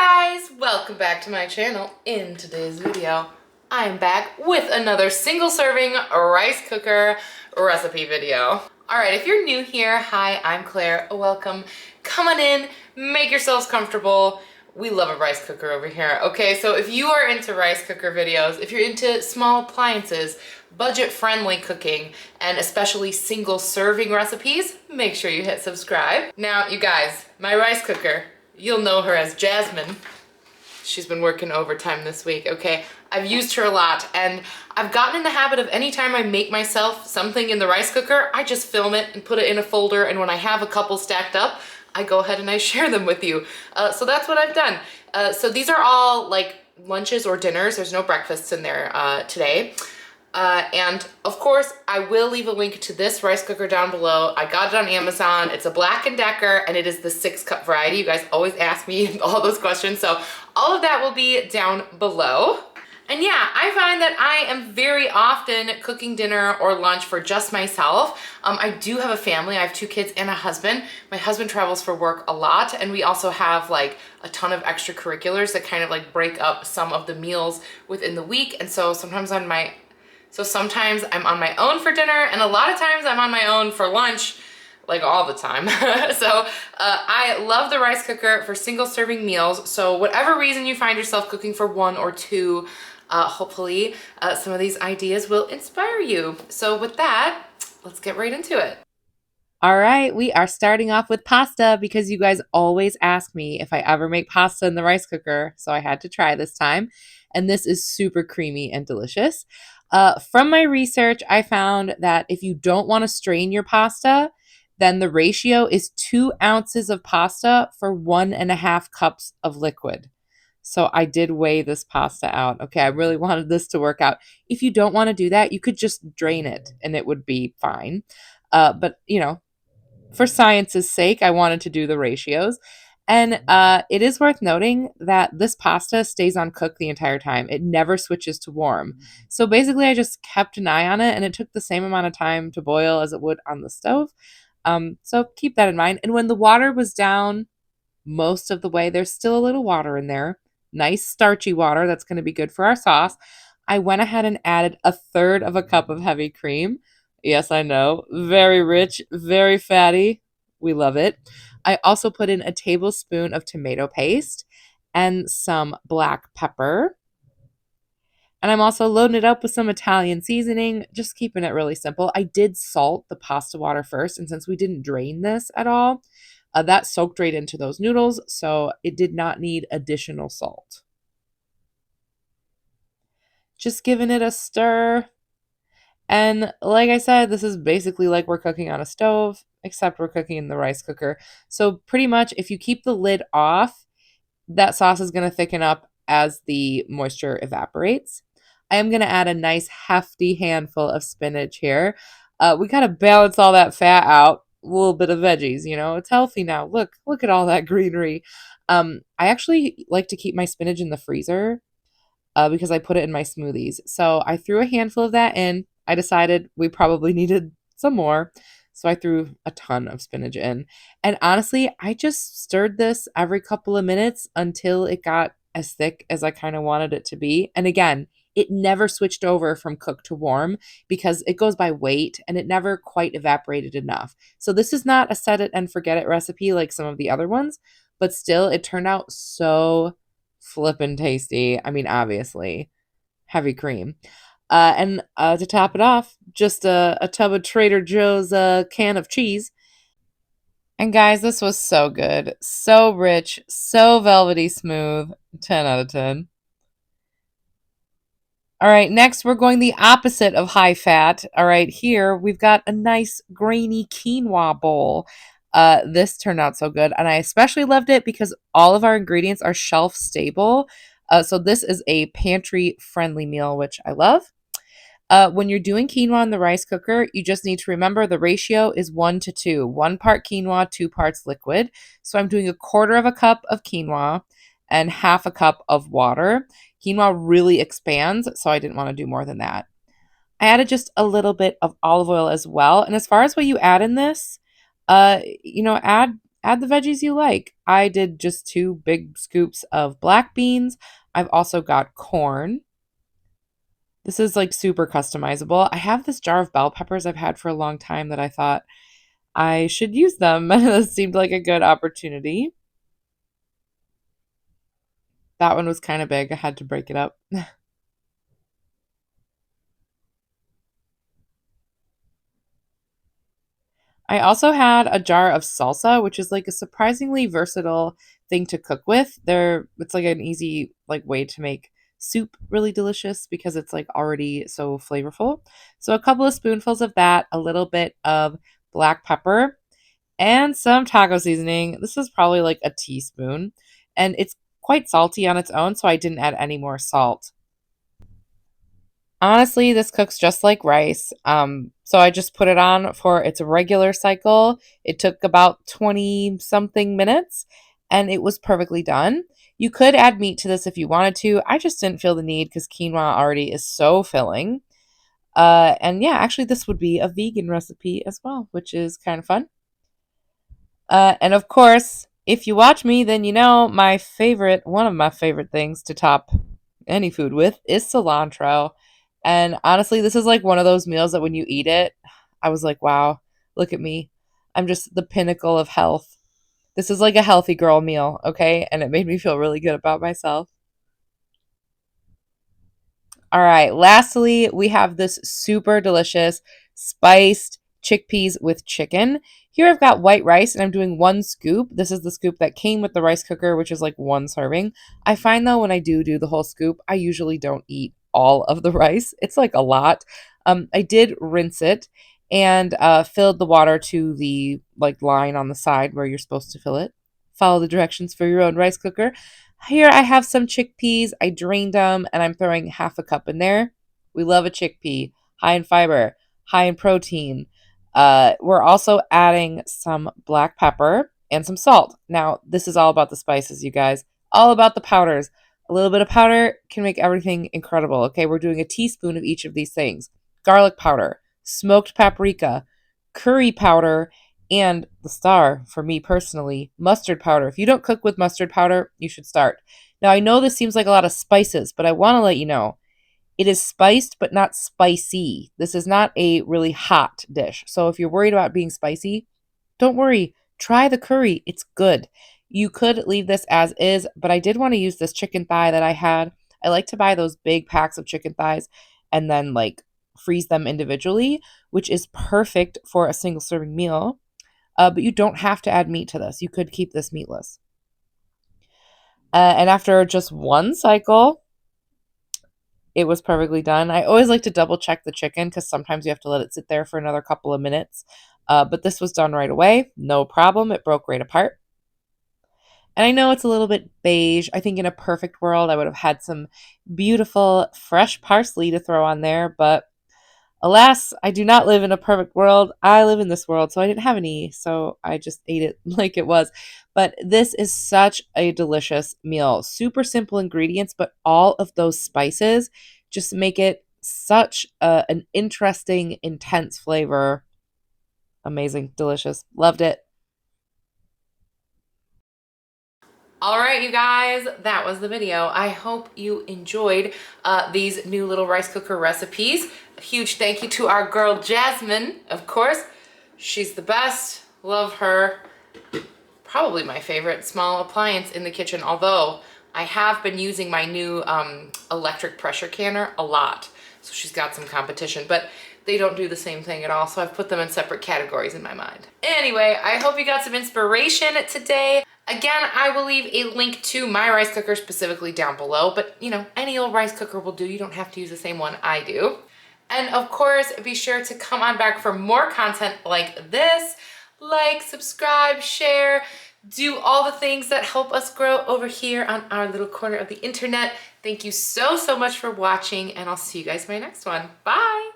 guys, welcome back to my channel. In today's video, I am back with another single serving rice cooker recipe video. All right, if you're new here, hi, I'm Claire. Welcome. Come on in, make yourselves comfortable. We love a rice cooker over here. Okay, so if you are into rice cooker videos, if you're into small appliances, budget-friendly cooking, and especially single serving recipes, make sure you hit subscribe. Now, you guys, my rice cooker, you'll know her as Jasmine. She's been working overtime this week, okay? I've used her a lot, and I've gotten in the habit of anytime I make myself something in the rice cooker, I just film it and put it in a folder, and when I have a couple stacked up, I go ahead and I share them with you. So that's what I've done. So these are all like lunches or dinners. There's no breakfasts in there today. And of course, I will leave a link to this rice cooker down below. I got it on Amazon. It's a Black & Decker, and it is the 6-cup variety. You guys always ask me all those questions, so all of that will be down below. And yeah, I find that I am very often cooking dinner or lunch for just myself. I do have a family. I have 2 kids and a husband. My husband travels for work a lot, and we also have like a ton of extracurriculars that kind of like break up some of the meals within the week. And so sometimes I'm on my own for dinner, and a lot of times I'm on my own for lunch, like all the time. So I love the rice cooker for single serving meals. So whatever reason you find yourself cooking for 1 or 2, hopefully some of these ideas will inspire you. So with that, let's get right into it. All right, we are starting off with pasta because you guys always ask me if I ever make pasta in the rice cooker. So I had to try this time. And this is super creamy and delicious. From my research, I found that if you don't want to strain your pasta, then the ratio is 2 ounces of pasta for 1.5 cups of liquid. So I did weigh this pasta out. Okay, I really wanted this to work out. If you don't want to do that, you could just drain it and it would be fine. But, you know, for science's sake, I wanted to do the ratios. And it is worth noting that this pasta stays on cook the entire time. It never switches to warm. So basically, I just kept an eye on it, and it took the same amount of time to boil as it would on the stove. So keep that in mind. And when the water was down most of the way, there's still a little water in there. Nice starchy water that's going to be good for our sauce. I went ahead and added 1/3 cup of heavy cream. Yes, I know. Very rich, very fatty. We love it. I also put in a tablespoon of tomato paste and some black pepper. And I'm also loading it up with some Italian seasoning, just keeping it really simple. I did salt the pasta water first, and since we didn't drain this at all, that soaked right into those noodles, so it did not need additional salt. Just giving it a stir. And like I said, this is basically like we're cooking on a stove, except we're cooking in the rice cooker. So pretty much if you keep the lid off, that sauce is going to thicken up as the moisture evaporates. I am going to add a nice hefty handful of spinach here. We got to balance all that fat out. A little bit of veggies, you know, it's healthy now. Look at all that greenery. I actually like to keep my spinach in the freezer because I put it in my smoothies. So I threw a handful of that in. I decided we probably needed some more. So I threw a ton of spinach in. And honestly, I just stirred this every couple of minutes until it got as thick as I kind of wanted it to be. And again, it never switched over from cooked to warm because it goes by weight and it never quite evaporated enough. So this is not a set it and forget it recipe like some of the other ones, but still it turned out so flippin' tasty. I mean, obviously, heavy cream. And to top it off, just a tub of Trader Joe's can of cheese. And guys, this was so good. So rich, so velvety smooth. 10 out of 10. All right, next we're going the opposite of high fat. All right, here we've got a nice grainy quinoa bowl. This turned out so good, and I especially loved it because all of our ingredients are shelf stable. So this is a pantry friendly meal, which I love. When you're doing quinoa in the rice cooker, you just need to remember the ratio is 1:2. 1 part quinoa, 2 parts liquid. So I'm doing 1/4 cup of quinoa and 1/2 cup of water. Quinoa really expands, so I didn't want to do more than that. I added just a little bit of olive oil as well. And as far as what you add in this, add add the veggies you like. I did just 2 big scoops of black beans. I've also got corn. This is like super customizable. I have this jar of bell peppers I've had for a long time that I thought I should use them. This seemed like a good opportunity. That one was kind of big. I had to break it up. I also had a jar of salsa, which is like a surprisingly versatile thing to cook with. It's like an easy like way to make soup really delicious because it's like already so flavorful. So a couple of spoonfuls of that, a little bit of black pepper, and some taco seasoning. This is probably like a teaspoon, and it's quite salty on its own, so I didn't add any more salt. Honestly, this cooks just like rice. So I just put it on for its regular cycle. It took about 20 something minutes and it was perfectly done. You could add meat to this if you wanted to. I just didn't feel the need because quinoa already is so filling. And yeah, actually, this would be a vegan recipe as well, which is kind of fun. And of course, if you watch me, then you know one of my favorite things to top any food with is cilantro. And honestly, this is like one of those meals that when you eat it, I was like, wow, look at me. I'm just the pinnacle of health. This is like a healthy girl meal, okay? And it made me feel really good about myself. All right. Lastly, we have this super delicious spiced chickpeas with chicken. Here I've got white rice and I'm doing 1 scoop. This is the scoop that came with the rice cooker, which is like 1 serving. I find though when I do the whole scoop, I usually don't eat all of the rice. It's like a lot. I did rinse it and filled the water to the like line on the side where you're supposed to fill it. Follow the directions for your own rice cooker. Here I have some chickpeas. I drained them and I'm throwing half a cup in there. We love a chickpea, high in fiber, high in protein. We're also adding some black pepper and some salt. Now, this is all about the spices, you guys. All about the powders. A little bit of powder can make everything incredible. Okay, we're doing a teaspoon of each of these things: garlic powder, smoked paprika, curry powder, and the star for me personally, mustard powder. If you don't cook with mustard powder, you should start. Now, I know this seems like a lot of spices, but I want to let you know it is spiced but not spicy. This is not a really hot dish. So if you're worried about being spicy, don't worry. Try the curry. It's good. You could leave this as is, but I did want to use this chicken thigh that I had. I like to buy those big packs of chicken thighs and then like freeze them individually, which is perfect for a single serving meal. But you don't have to add meat to this. You could keep this meatless. And after just 1 cycle, it was perfectly done. I always like to double check the chicken because sometimes you have to let it sit there for another couple of minutes. But this was done right away. No problem. It broke right apart. And I know it's a little bit beige. I think in a perfect world, I would have had some beautiful fresh parsley to throw on there, but alas, I do not live in a perfect world. I live in this world, so I didn't have any, so I just ate it like it was. But this is such a delicious meal. Super simple ingredients, but all of those spices just make it such an interesting, intense flavor. Amazing, delicious. Loved it. All right, you guys, that was the video. I hope you enjoyed these new little rice cooker recipes. A huge thank you to our girl Jasmine, of course. She's the best. Love her. Probably my favorite small appliance in the kitchen, although I have been using my new electric pressure canner a lot. So she's got some competition, but they don't do the same thing at all. So I've put them in separate categories in my mind. Anyway, I hope you got some inspiration today. Again, I will leave a link to my rice cooker specifically down below, but you know, any old rice cooker will do. You don't have to use the same one I do. And of course, be sure to come on back for more content like this. Like, subscribe, share, do all the things that help us grow over here on our little corner of the internet. Thank you so, so much for watching, and I'll see you guys in my next one. Bye!